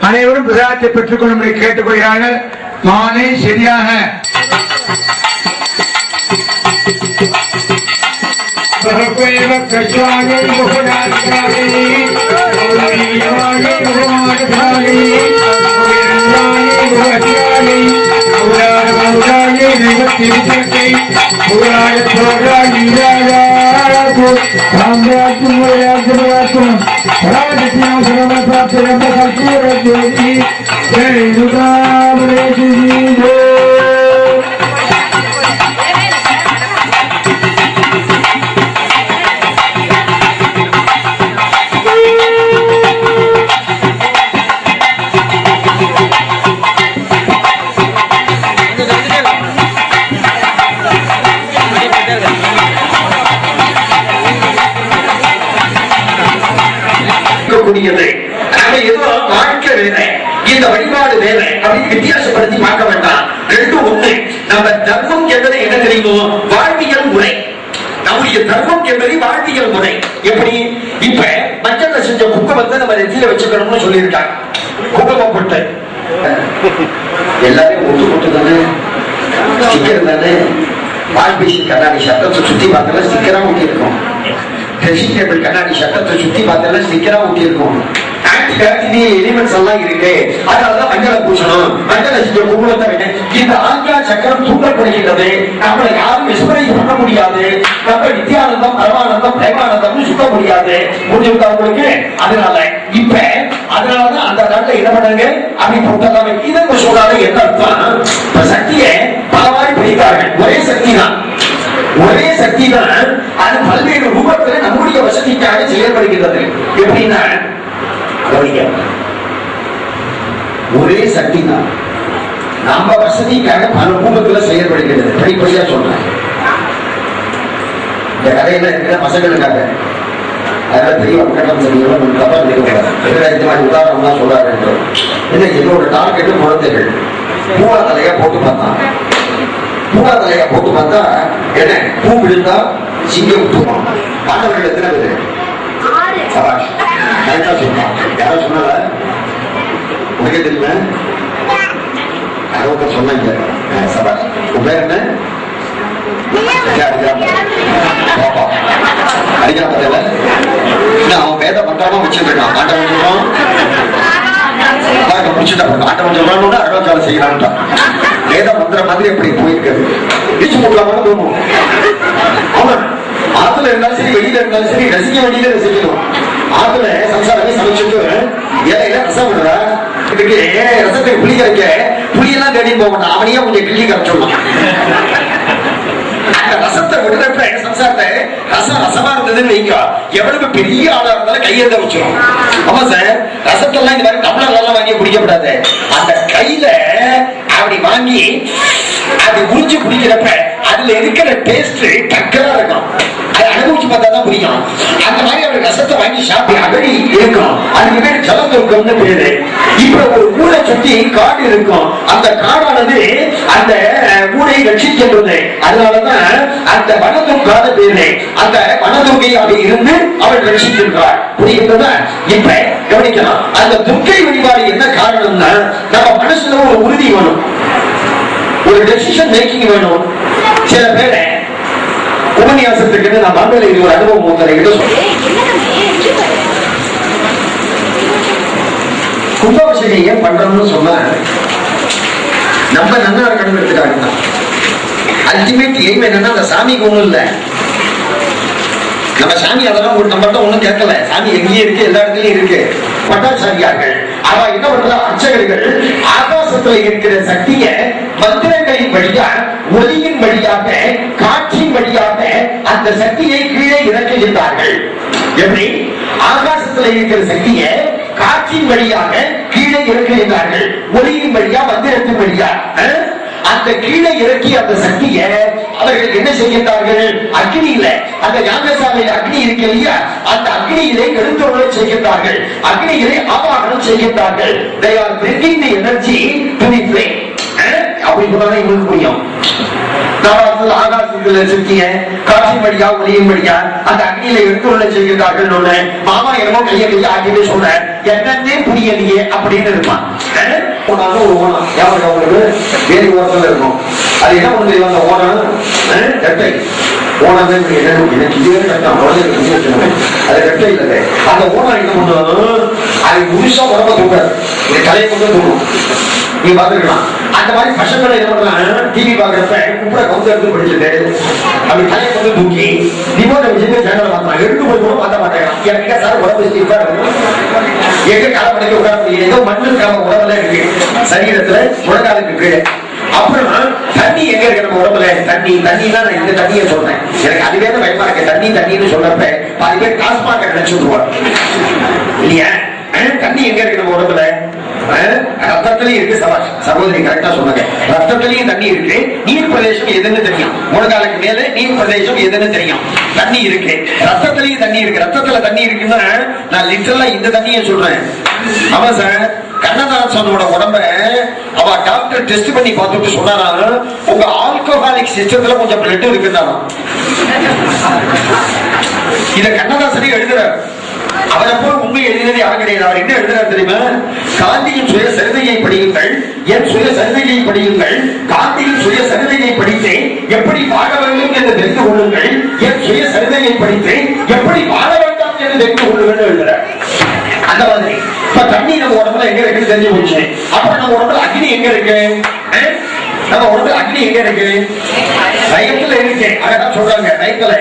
அனைவரும் பிரசாதத்தை பெற்றுக் கொள்ளும்படி கேட்டுக்கொள்கிறார்கள். மாலை சரியாக இந்த வழிபாடு வேலை அப்படின்னு வித்தியாசப்படுத்தி பார்க்க வேண்டாம். ரெண்டும் ஒண்ணு. நம்ம தர்மம் என்பது என்ன தெரியுமோ? வாழ்வியல் முறை. நம்முடைய தர்மம் என்பது வாழ்வியல் முறை. எப்படி? இப்ப மஞ்சள் செஞ்ச குங்குமத்தை நம்ம நெத்தியில வச்சுக்கணும்னு சொல்லியிருக்காங்க. குங்குமம் போட்டு எல்லாரையும் ஒட்டு போட்டு தானே ஸ்டிக்கர் தானே. வால்பேசி கண்ணாடி சட்டத்தை சுத்தி பார்த்தா ஸ்டிக்கரா ஊட்டி இருக்கும். ட்ரெஸ்ஸிங் டேபிள் கண்ணாடி சட்டத்தை சுத்தி பார்த்தா ஸ்டிக்கரா ஊட்டி இருக்கும். எலிமெண்ட்ஸ் எல்லாம் இருக்கு. அதனாலதான் மஞ்சளை பூசணும், மஞ்சளை குங்குமத்தை வைக்க. இந்த ஆங்கில சக்கரம் தூண்டப்படுகிறது. நம்மளை யாரும் விஸ்மரை பண்ண முடியாது. நம்ம நித்யானந்தம், பரமானந்தம், பிரேமானந்தம் சுத்த முடியாது. புரிஞ்சுக்கா உங்களுக்கு? அதனால இப்ப அதனாலதான் அந்த நாட்டில் என்ன பண்ணாங்க? அப்படி போட்டெல்லாம் இதை சொல்றாங்க. என்ன அர்த்தம்? சக்தியை பலவாறு பிரித்தார்கள். ஒரே சக்தி தான், ஒரே சக்தி தான். அது பல்வேறு ரூபத்தில் நம்முடைய வசதிக்காக செயல்படுகிறது. எப்படின்னா ஒரே சக்தி தான் நம்ம வசதிக்காக பல ரூபத்தில் செயல்படுகிறது. படிப்படியா சொல்றேன். இந்த கதையில இருக்கிற பசங்களுக்காக அதெல்லாம் பெரிய கட்டம் தெரியும். தப்பா தெரியும். இந்த மாதிரி உதாரணம்லாம் சொல்றாரு. என்னோட டார்கெட் குழந்தைகள். பூவா தலையா போட்டு பார்த்தான். பூவா தலையா போட்டு பார்த்தா என்ன? பூ விழுந்தா சிங்கம் விட்டுருவான். மாணவர்கள் எத்தனை பேரு? யாரும் சொன்னால உனக்கே தெரியுமா? யாரோ சொன்னாங்க. சபாஷ். உன் பேர் என்ன? அடிக்கிறா பத்தியில அவன் வேத பண்றாம வச்சிருக்கான். ஆட்டம் சொல்றான், முடிச்சுட்டா ஆட்டம் சொல்றான்னு அழகால செய்யறான்ட்டான். வேத மந்திர மாதிரி எப்படி போயிருக்காரு. இடிச்சு போடலாமா தோணும். ஆமா, ஆத்துல இருந்தாலும் சரி, வெளியில இருந்தாலும் சரி, ரசிக்க வெளியில ரசிக்கணும். ஆத்துல சம்சாரமே சமைச்சுட்டு இலையில ரசம் விடுறா. இதுக்கு ரசத்தை புளி கரைக்க புளியெல்லாம் தேடி போக மாட்டான். அவனையே கொஞ்சம் கிள்ளி கரைச்சிடலாம். அந்த ரசத்தை விடுறப்ப சம்சாரத்தை ரசமா இருந்ததுன்னு வைங்க, எவ்வளவு பெரிய ஆளா இருந்தாலும் கையெழுத வச்சிடும். ஆமா சார், ரசத்தெல்லாம் இந்த மாதிரி டம்ளர் எல்லாம் வாங்கி குடிக்கப்படாது. அந்த கையில அப்படி வாங்கி அது உறிஞ்சு குடிக்கிறப்ப அதுல இருக்கிற டேஸ்ட் டக்கரா இருக்கும். அதை அனுபவிச்சு பார்த்தா தான் புரியும். அந்த மாதிரி அவர் ரசத்தை வாங்கி சாப்பிட்டு அகடி இருக்கும். அதுக்கு பேர் ஜலதுர்க்கம்னு பேரு. இப்ப ஒரு ஊரை சுத்தி காடு இருக்கும். அந்த காடானது அந்த ஊரை ரட்சிக்கின்றது. அதனாலதான் அந்த வனதுர்கான பேரு. அந்த வனதுர்கையாக இருந்து அவள் ரட்சிக்கின்றார். புரியுதுன்னா? இப்ப கவனிக்கலாம். அந்த துர்க்கை வழிபாடு என்ன காரணம்னா, நம்ம மனசுல ஒரு உறுதி வேணும், ஒரு டெசிஷன் மேக்கிங் வேணும். சில பேரை உபன்யாசத்துக்கு நான் மங்கள இது ஒரு அனுபவம் ஒருத்தரைகிட்ட சொல்றேன். கும்பாபிஷேகம் ஏன் பண்றோம்னு சொன்னா நம்ம நல்லா இருக்கணுங்கிறதுக்காக தான். அல்டிமேட் எய்ம் என்னன்னா அந்த சாமிக்கு ஒண்ணும் இல்லை. நம்ம சாமி அதெல்லாம் நம்மள்ட்ட ஒண்ணும் கேட்கல. சாமி எங்கேயும் இருக்கு, எல்லா இடத்துலயும் இருக்கு. பட்டாச்சாரியார்கள் அவ என்ன பண்ற, அர்ச்சகர்கள் ஆகாசத்துல இருக்கிற சக்திய மந்திரங்களின் வழியா, ஒளியின் வழியாக, காற்றின் வழியாக அந்த சக்தியை கீழே இறக்குகின்றார்கள். எப்படி? ஆகாசத்துல இருக்கிற சக்திய காற்றின் வழியாக கீழே இறக்குகின்றார்கள், ஒளியின் வழியா, மந்திரத்தின் வழியா. அந்த கீழே இறக்கி அந்த சக்தியை அவர்கள் என்ன செய்கின்றார்கள்? அக்னியில, அந்த யாகசாலை அக்னி இருக்கு இல்லையா, அந்த அக்னியிலே கெடுத்துள்ள செய்கின்றார்கள், அக்னியிலே ஆவாகனம் செய்கின்றார்கள். They are bringing the energy to the flame. அப்படி சொன்னா உங்களுக்கு புரியும். ஆகாசத்துல சக்திய காற்றின் வழியா, ஒளியின் வழியா அந்த அக்னியில எடுத்துள்ள செய்கின்றார்கள். மாமா என்னமோ கைய ஆகிட்டு சொல்ற என்னன்னே புரியலையே அப்படின்னு இருப்பான். ஒரு ஓணம் யாருக்கு அவங்களுக்கு வேறு ஓரத்துல இருக்கும். அது என்ன பண்ணு, அந்த ஓணம் கட்டை ஓணம் எனக்கு இதே கட்டம் அது கட்டை இல்லை. அந்த ஓணம் என்ன பண்ணும், அது முழுசா உடம்ப தூக்காது, தலையை கொண்டு தூக்கும். நீ பாத்துக்கலாம். அந்த மாதிரி பசங்களை என்ன பண்ணலாம், டிவி பாக்குறப்ப குப்பரை கவுந்து எடுத்து படிச்சுட்டு அப்படி தலையை கொண்டு தூக்கி ரிமோட்டை வச்சுட்டு சேனல் பார்க்கலாம். எடுத்து போய் கூட பார்த்த மாட்டேங்கிறான். எங்க சார் உடம்பு ஸ்டீப்பா இருக்கும், எங்க காலப்படைக்க உடம்பு ஏதோ மண்ணு காம உடம்புல இருக்கு, சரீரத்துல முழங்காலுக்கு கீழே. அப்புறம் தண்ணி எங்க இருக்கு நம்ம உடம்புல? தண்ணின்னா நான் இந்த தண்ணியை சொல்றேன், எனக்கு அதுவே தான் பயமா இருக்கு. தண்ணின்னு சொல்றப்ப பாதி பேர் டாஸ்மாக நினைச்சு விடுவாங்க இல்லையா? தண்ணி எங்க இருக்கு நம்ம உடம்புல? ரத்தத்திலையும் இருக்கு. சகோதரி கரெக்டா சொன்னாங்க. ரத்தத்திலையும் தண்ணி இருக்கு. நீர் பிரதேசம் எதுன்னு தெரியும், முழங்காலுக்கு மேல நீர் பிரதேசம் எதுன்னு தெரியும். தண்ணி இருக்கு, ரத்தத்திலையும் தண்ணி இருக்கு. ரத்தத்துல தண்ணி இருக்குன்னா நான் லிட்டரலா இந்த தண்ணியை சொல்றேன். ஆமா சார், கண்ணதாசனோட உடம்ப அவ டாக்டர் டெஸ்ட் பண்ணி பார்த்துட்டு சொன்னாரா, உங்க ஆல்கஹாலிக் சிஸ்டத்துல கொஞ்சம் பிளட் இருக்குன்னாரா. இத கண்ணதாசனே எழுதுறார். அவரை போல் உண்மை எழுதினது யாரும் கிடையாது. அவர் என்ன எழுதுறாரு தெரியுமா? காந்தியின் சுய சரிதையை படியுங்கள், என் சுய சரிதையை படியுங்கள். காந்தியின் சுய சரிதையை படித்து எப்படி வாழ வேண்டும் என்று தெரிந்து கொள்ளுங்கள், என் சுய சரிதையை படித்து எப்படி வாழ வேண்டாம் என்று தெரிந்து கொள்ளுங்கள் எழுதுறார். அந்த மாதிரி இப்ப தண்ணி நம்ம உடம்புல எங்க இருக்குன்னு தெரிஞ்சு போச்சு. அப்புறம் நம்ம உடம்புல அக்னி எங்க இருக்கு? நம்ம உடம்புல அக்னி எங்க இருக்கு? ரயத்துல இருக்கு. அதான் சொல்றாங்க ரயத்துல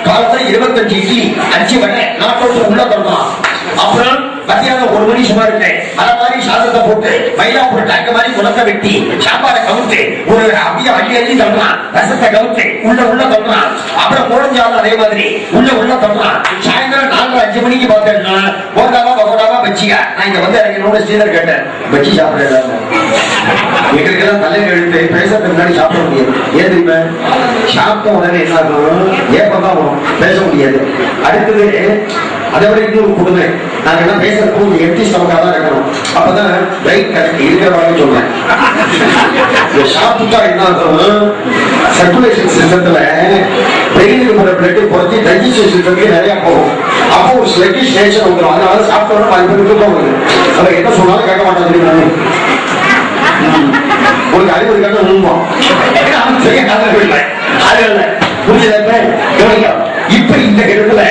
காலத்துல 25 இட்லி 5 வடை நாட்டோட்டு உள்ள தரணும். அப்புறம் மத்தியானம் 1 மணி சும்மா இருக்கு. அரை மாதிரி சாதத்தை போட்டு மயிலாப்பூர் டேங்க மாதிரி குளத்தை வெட்டி சாப்பாடை கவுத்து ஒரு அப்படியே அள்ளி தரலாம். ரசத்தை கவுத்து உள்ள தரலாம். அப்புறம் முழஞ்சாலும் அதே மாதிரி உள்ள தரலாம். சாயந்தரம் 4-5 மணிக்கு பார்த்தேன்னா போண்டாவா பகோடாவா பச்சியா. நான் இங்க வந்து என்னோட ஸ்ரீதர் கேட்டேன், பச்சி சாப்பிட எங்களுக்கு எல்லாம் தலை எழுத்து பேசுறதுக்கு முன்னாடி சாப்பிட முடியாது. ஏன் தெரியுமா? சாப்பிட்ட உடனே என்ன ஆகும், ஏப்பதான் வரும், பேச முடியாது. அடுத்தது அதை விட இன்னொரு கொடுமை, நாங்க எல்லாம் பேசுறதுக்கு கொஞ்சம் எம்டி ஸ்டமக்கா தான் இருக்கணும். அப்பதான் ரைட் கரெக்ட் இருக்கிறவாங்க சொல்றேன். சாப்பிட்டா என்ன ஆகும், சர்க்குலேஷன் சிஸ்டத்துல பிரெயினுக்கு போற பிளட் குறைச்சி டைஜஸ்டிவ் சிஸ்டத்துக்கு நிறைய போகும். அப்போ ஒரு ஸ்லெட்டிஷ் நேச்சர் வந்துடும். அதனால சாப்பிட்டோம்னா அது பேருக்கு தூக்கம் வருது. அதை என்ன சொன்னாலும் கேட்க மாட்டாங்க தெரியுமா? ஒரு அறிவு இருக்காங்க உண்மம் செய்ய காரணம் இப்ப இந்த இடத்துல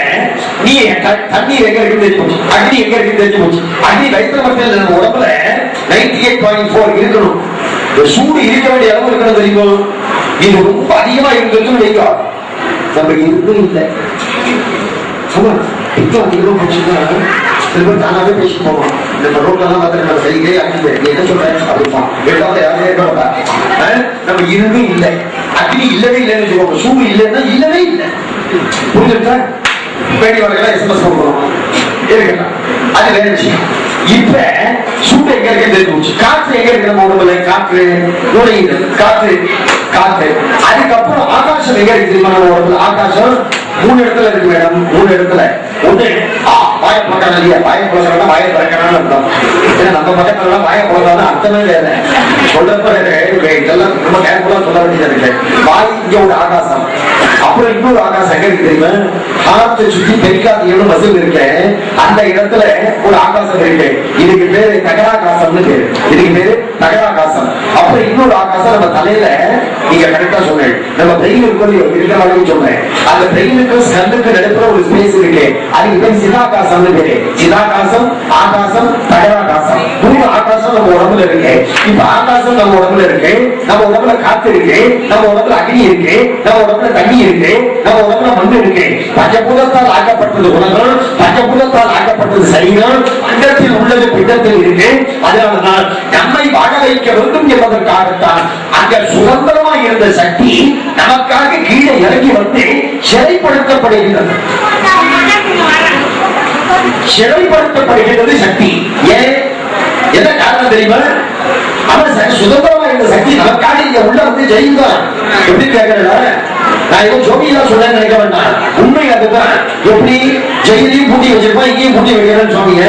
நீ தண்ணீர் எங்க இருக்கு தெரிஞ்சு போச்சு, அக்னி எங்க இருக்கு தெரிஞ்சு போச்சு. அக்னி வயிற்று மட்டும் நம்ம உடம்புல 98.4 இருக்கணும். சூடு இருக்க வேண்டிய அளவு இருக்கணும் தெரியுமா? இது ரொம்ப அதிகமா இருந்ததுன்னு வைக்க நம்ம இருக்கும் இல்லை. ஆமா இப்ப அதிகமா போச்சுன்னா தானாவே பேசி போவோம். இந்த ரோட்ல எல்லாம் பார்த்து சைக்கிளே அடிச்சு என்ன சொல்றேன் அப்படிமா எல்லாம் யாருமே இருக்க நம்ம இருந்தும் இல்லை அக்னி இல்லவே இல்லைன்னு வச்சுக்கோங்க சூடு இல்லைன்னா இல்லவே இல்லை புரிஞ்சுட்டா பேடி வரைக்கும் எஸ்எம்எஸ் கொடுக்கணும் இருக்கலாம் அது வேற விஷயம். இப்ப சூடு எங்க இருக்கு தெரிஞ்சு காற்று எங்க இருக்கு நம்ம உடம்புல காற்று நுழையுது காற்று காற்று அதுக்கப்புறம் ஆகாசம் எங்க இருக்கு தெரியுமா நம்ம உடம்புல ஆகாசம் 3 இடத்துல இருக்கு மேடம் 3 இடத்துல ஒண்ணு வாயை பழக்கம் இல்லையா வாயை பழக்கம் வாயை திறக்கணும்னு அர்த்தம் ஏன்னா நம்ம பக்கத்துல வாயை பழக்கம் அர்த்தமே வேற சொல்றப்ப இதெல்லாம் ரொம்ப கேர்ஃபுல்லா சொல்ல வேண்டியது இருக்கு வாய் இங்க ஒரு ஆகாசம் அப்புறம் இன்னொரு ஆகாசம் எங்க இருக்கு தெரியுமா ஹார்ட்டை சுத்தி பெரிக்காத்தியோட மசில் இருக்கு அந்த இடத்துல ஒரு ஆகாசம் இருக்கு இதுக்கு பேரு தகராகாசம்னு பேரு இதுக்கு பேரு தகராகாசம் அப்புறம் இன்னொரு ஆகாசம் நம்ம தலையில நீங்க கரெக்டா சொன்னேன் நம்ம பிரெயின் இருக்கிற வரைக்கும் சொன்னேன் அந்த பிரெயினுக்கு ஸ்கல்லுக்கு நடுப்புற ஒரு ஸ்பேஸ் இருக்கு அதுக்கு பேர் சிதாகாசம்னு பேரு சிதாகாசம் ஆகாசம் தகராகாசம் 3 ஆகாசம் நம்ம உடம்புல இருக்கு இப்ப ஆகாசம் நம்ம உடம்புல இருக்கு நம்ம உடம்புல காத்து இருக்கு நம்ம உடம்புல அக்னி இருக்கு நம்ம உடம்புல தண்ணி இருக்கு நம்ம உடம்புல மண் இருக்கு பஞ்சபூதத்தால் ஆக்கப்பட்டது உலகம் பஞ்சபூதத்தால் ஆக்கப்பட்டது சரீரம் அண்டத்தில் உள்ளது பிண்டத்தில் இருக்கு அதனால்தான் நம்மை வாழ வைக்க வேண்டும் என்பதற்காகத்தான் அங்க சுதந்திரமா இருந்த சக்தி நமக்காக கீழே இறங்கி வந்து சிறைப்படுத்தப்படுகிறது சிறைப்படுத்தப்படுகிறது சக்தி ஏன் என்ன காரணம் தெரியுமா அவன் சுதந்திரமா இருந்த சக்தி நமக்காக இங்க உள்ள வந்து ஜெயிந்தான் எப்படி கேட்கறா நான் ஏதோ ஜோதியா சொல்ல நினைக்க வேண்டாம் உண்மை அதுதான் எப்படி ஜெயிலையும் பூட்டி வச்சிருப்பான் இங்கேயும் பூட்டி வைக்கிறேன்னு சொன்னீங்க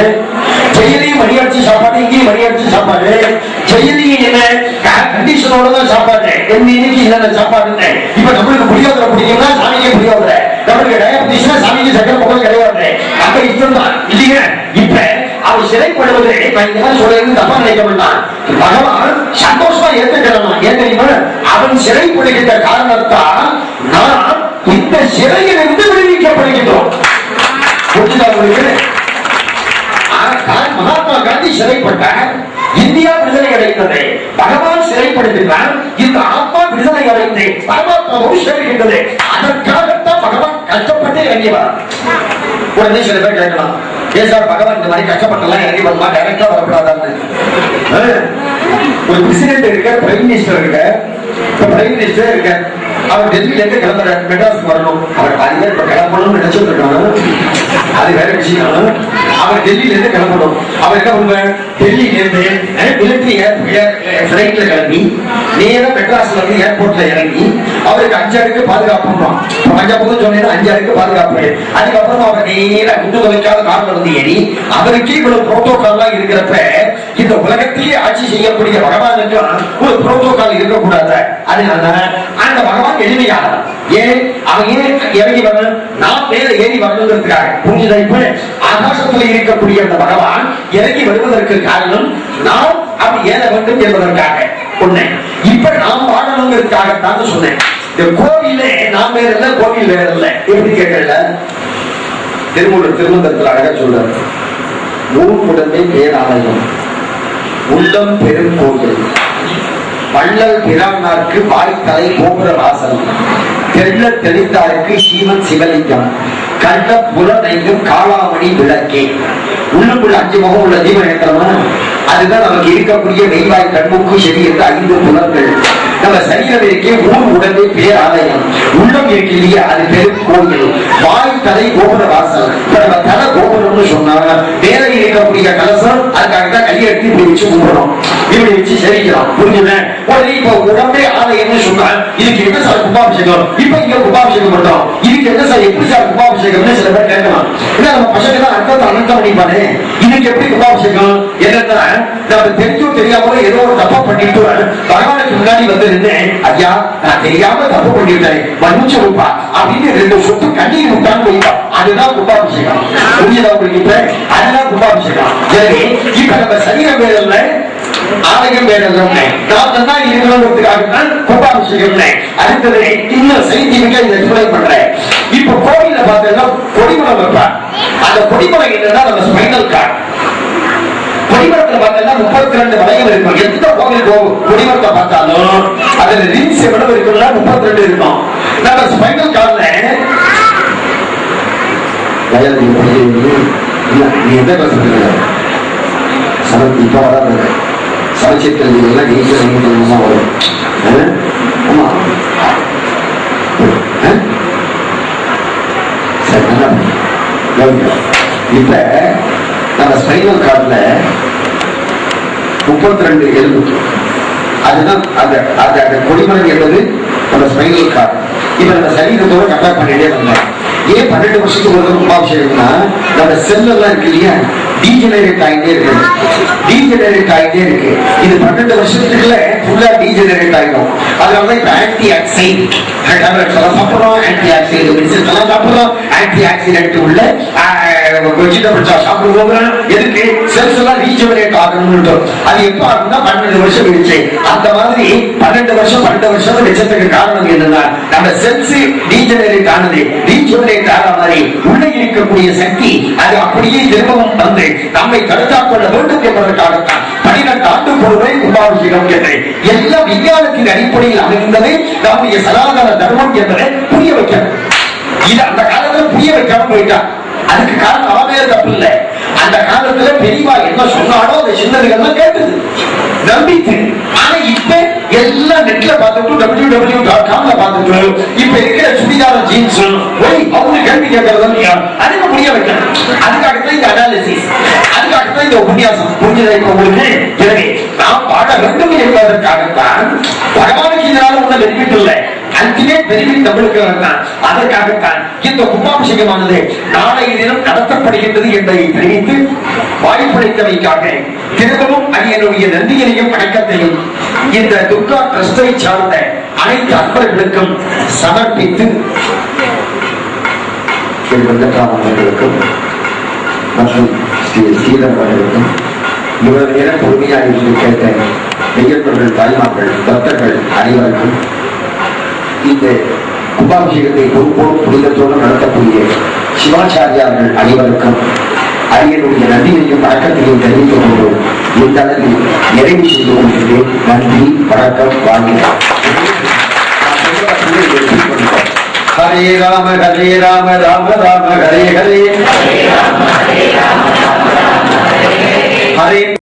ஜெயிலையும் மணியாட்சி சாப்பாடு இங்கேயும் மணியாட்சி சாப்பாடு ஜெயிலையும் என்ன கண்டிஷனோட தான் சாப்பாடு இன்னைக்கு என்னென்ன சாப்பாடு இப்ப நம்மளுக்கு புரியாத பிடிக்கும்னா சாமிக்கு புரியாத நம்மளுக்கு டயபிட்டிஸ்னா சாமிக்கு சக்கரை பொங்கல் கிடையாது நம்ம இஷ்டம் தான் இல்லையா இப்ப அவன் சிறைப்படுவது சொல்றது தப்பா நினைக்க வேண்டாம் பகவான் சந்தோஷமா ஏற்றுக்கலாம் ஏன் தெரியுமா அவன் சிறைப்படுகின்ற காரணத்தால் நாம் இந்த சிறையிலிருந்து விடுவிக்கப்படுகின்றோம் மகாத்மா காந்தி சிறைப்பட்டார் இந்தியா விடுதலை அடைந்தது பகவான் சிறைப்படுத்தினார் இந்த ஆத்மா விடுதலை அடைந்து பரமாத்மாவும் சிறைகின்றது அதற்காகத்தான் பகவான் கஷ்டப்பட்டு இறங்கிவார் உடனே சில பேர் கேட்கலாம் ஏன் சார் பகவான் இந்த மாதிரி கஷ்டப்பட்டெல்லாம் இறங்கி வருமா டைரக்டா வரக்கூடாதான்னு ஒரு பிரசிடென்ட் இருக்க பிரைம் மினிஸ்டர் இருக்க பிரைம் மினிஸ்டர் இருக்க அவர் டெல்லியில இருந்து கிளம்புற மெட்ராஸ்க்கு வரணும் அவர் பாதியா இப்ப கிளம்பணும்னு நினைச்சிட்டு இருக்காங்க அது வேற விஷயம் அவர் டெல்லியில இருந்து கிளம்பணும் அவர் என்ன பண்ணுவாங்க டெல்லியில இருந்து மிலிட்டரி பிளைட்ல கிளம்பி நேரா மெட்ராஸ்ல இருந்து ஏர்போர்ட்ல இறங்கி அவருக்கு 5 அடுக்கு பாதுகாப்பு பஞ்சாபுக்கு சொன்னீங்கன்னா 5 அடுக்கு பாதுகாப்பு அதுக்கப்புறம் அவர் நேரா குண்டு வைக்காத கார்ல வந்து ஏறி அவருக்கு இவ்வளவு புரோட்டோகால்லாம் இருக்கிறப்ப இந்த உலகத்திலேயே ஆட்சி செய்யக்கூடிய பகவானுக்கு ஒரு புரோட்டோகால் இருக்கக்கூடாது அதனால அந்த பகவான் எளிமையாக ஏன் அவன் ஏன் இறங்கி வரணும் நான் மேல ஏறி வரணுங்கிறதுக்காக புரிஞ்சுதா இப்ப ஆகாசத்துல இருக்கக்கூடிய அந்த பகவான் இறங்கி வருவதற்கு காரணம் நாம் அப்படி ஏற வேண்டும் என்பதற்காக ஒண்ணு இப்ப நாம் வாழணுங்கிறதுக்காகத்தான் சொன்னேன் இந்த கோவிலே நாம் வேற இல்ல கோவில் வேற இல்ல எப்படி கேட்கல திருமூலர் திருமந்திரத்தில் அழகா சொல்றாரு நூற்புடமே பேராலயம் உள்ளம் பெரும் கோவில் வள்ளல் பிரானாருக்கு வாய்த்தலை கோபுர வாசல் தெள்ள தெளித்தாருக்கு சீவன் சிவலிங்கம் கண்ட புலனைக்கும் காளாமணி விளக்கே உள்ளுக்குள்ள 5 முகம் உள்ள தீபம் ஏற்றமா அதுதான் நமக்கு இருக்கக்கூடிய மெய்வாய் கண்முக்கு செவி என்ற 5 புலன்கள் நம்ம சரீரம் இருக்கே உடம்பே பேராலயம் உள்ளம் இருக்கு இல்லையா அது பெரும் கோவில் வாய் தலை கோபுர வாசல் நம்ம தலை கோபுரம்னு சொன்னா மேலே இருக்கக்கூடிய கலசம் அதுக்காகத்தான் கையெழுத்து இப்படி வச்சு கும்பிடணும் இப்படி வச்சு சரிக்கிறோம் புரிஞ்சுங்க உடனே இப்ப உடம்பே ஆலயம்னு சொன்னா இதுக்கு என்ன சார் கும்பாபிஷேகம் இப்ப இங்க கும்பாபிஷேகம் பண்றோம் இதுக்கு என்ன சார் எப்படி சார் கும்பாபிஷேகம்னு சில பேர் கேட்கலாம் ஏன்னா நம்ம பசங்க தான் அர்த்தத்தை அனந்தம் பண்ணிப்பானே இதுக்கு எப்படி கும்பாபிஷேகம் என்னன்னா நம்ம தெரிஞ்சும் தெரியாம ஏதோ ஒரு தப்பா பண்ணிட்டு பகவானுக்கு முன்னாடி வந்து ஐயா நான் தெரியாம தப்பு பண்ணிட்டேன் மன்னிச்சு விப்பா அப்படின்னு 2 சொட்டு கண்ணீர் விட்டான்னு போயிட்டோம் அதுதான் கும்பாபிஷேகம் புரியுதா உங்களுக்கு இப்ப அதுதான் கும்பாபிஷேகம் எனவே இப்ப நம்ம சரீரம் வேறல்ல ஆலயம் வேறல்ல நான் தான் இருக்கணுங்கிறதுக்காகத்தான் கும்பாபிஷேகம் அடுத்தது இன்னும் சயின்டிபிக்கா இதை எக்ஸ்பிளைன் பண்றேன் இப்ப கோவில பார்த்தீங்கன்னா கொடிமரம் வைப்பார் அந்த கொடிமரம் என்னன்னா நம்ம ஸ்பைனல் கார்டு கொடிமரத்தில் பார்த்தா 32 வளையம் இருக்கும் எந்த கோவில் கொடிமரத்தை பார்த்தாலும் அதுல ரிங்ஸ் எவ்வளவு இருக்குன்னா 32 இருக்கும் நம்ம ஸ்பைனல் கார்ட்ல நீ எந்த இப்ப வராது சமச்சீர்கள் எல்லாம் நீச்சல் வரும். ஆமா இப்ப நம்ம ஸ்பைனல் கார்டுல 32 எலும்பு, அதுதான் அந்த கொடிமரம் என்பது நம்ம ஸ்பைனல் கார்டு. இப்ப நம்ம சரீரத்தோட கம்பேர் பண்ணிட்டே வந்தோம். ஏன் 12 வருஷத்துக்கு ஒரு கும்பாபிஷேகம்னா நம்ம செல் எல்லாம் இருக்கு இல்லையா, டீஜெனரேட் ஆகிட்டே இருக்கு. இது 12 வருஷத்துக்குள்ள ஃபுல்லா டீஜெனரேட் ஆகிடும். அதனால இப்ப ஆன்டி ஆக்சிடென்ட் சாப்பிடுறோம், ஆன்டி ஆக்சிடென்ட் மெடிசன் எல்லாம் சாப்பிடுறோம், ஆன்டி ஆக்சிடென்ட் உள்ள வெஜிடபிள்ஸ் சாப்பிடுவோம். எதுக்கு? செல்ஸ் எல்லாம் ரீஜெனரேட் ஆகணும்னு. அது எப்ப ஆகும்னா 12 வருஷம் கழிச்சு. அந்த மாதிரி 12 வருஷம் வச்சதுக்கு காரணம் என்னன்னா நம்ம செல்ஸ் டீஜெனரேட் ஆனது. ரீஜெனரேட் ஆன மாதிரி உள்ள இருக்கக்கூடிய சக்தி அது அப்படியே திரும்பவும் வந்து நம்மை தடுத்தாக் கொள்ள வேண்டும் என்பதற்காகத்தான் 12 ஆண்டு பொருளை கும்பாபிஷேகம் என்று எல்லா விஞ்ஞானத்தின் அடிப்படையில் அமைந்தது நம்முடைய சனாதன தர்மம் என்பதை புரிய வைக்கணும். இது அந்த காலத்துல புரிய வைக்காம போயிட்டான். அதுக்கு காரணம் அவமே தப்பு இல்லை. அந்த காலத்துல பெரியவா என்ன சொன்னாலும் அந்த சின்னதுகள்லாம் கேட்டது நம்பிக்கை. ஆனா இப்ப எல்லாம் நெட்ல பார்த்துட்டு www.comல பார்த்துட்டு இப்ப இருக்கிற சுடிதார ஜீன்ஸ் அவங்க கேள்வி கேட்கறது இல்லையா, அதுக்கு புரிய வைக்கணும். அதுக்காகத்தான் இந்த அனாலிசிஸ், அதுக்காகத்தான் இந்த உபன்யாசம். புரிஞ்சதை இப்ப உங்களுக்கு. எனவே நாம் பாட வேண்டும் என்பதற்காகத்தான் பகவானுக்கு இதனால ஒன்றும் பெனிஃபிட் இல்லை, அல்டிமேட் பெனிஃபிட் நம்மளுக்கு தான். அதற்காகத்தான் இந்த கும்பாபிஷேகமானது நாளைய தினம் நடத்தப்படுகின்றது என்பதை தெரிவித்து வாய்ப்பளித்தமைக்காக திரும்பவும் அடியனுடைய நன்றியையும் வணக்கத்தையும் இந்த துர்கா ட்ரஸ்டை சார்ந்த அனைத்து அன்பர்களுக்கும் சமர்ப்பித்து அவர்களுக்கும் மற்றும் ஸ்ரீ ஸ்ரீதர் அவர்களுக்கும் இவ்வளவு நேரம் பொறுமையாக இருந்து கேட்ட ஐயப்பர்கள், தாய்மார்கள், பக்தர்கள் அனைவருக்கும் இந்த கும்பாபிஷேகத்தை பொறுப்போடு புனிதத்தோடு நடத்தக்கூடிய சிவாச்சாரியார்கள் அனைவருக்கும் அரியனுடைய நன்றியையும் வணக்கத்தையும் தெரிவித்துக் கொண்டு இந்த அளவில் நிறைவு செய்து கொள்கிறேன். நன்றி, வணக்கம், வாழ்க. ஹரே ராம ராம ராம ஹரே ஹரே,